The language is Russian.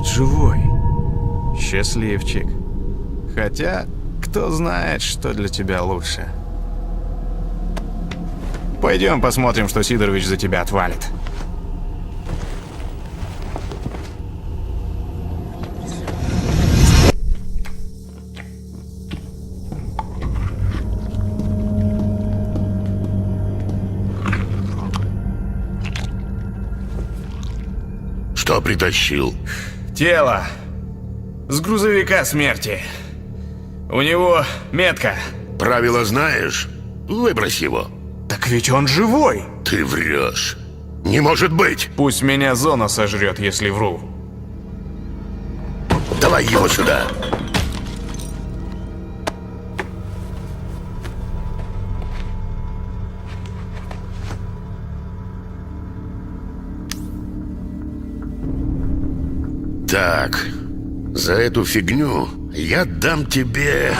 Этот живой. Счастливчик. Хотя, кто знает, что для тебя лучше. Пойдем посмотрим, что Сидорович за тебя отвалит. Что притащил? Тело. С грузовика смерти. У него метка. Правила знаешь? Выбрось его. Так ведь он живой. Ты врешь. Не может быть. Пусть меня зона сожрет, если вру. Давай его сюда. Так, за эту фигню я дам тебе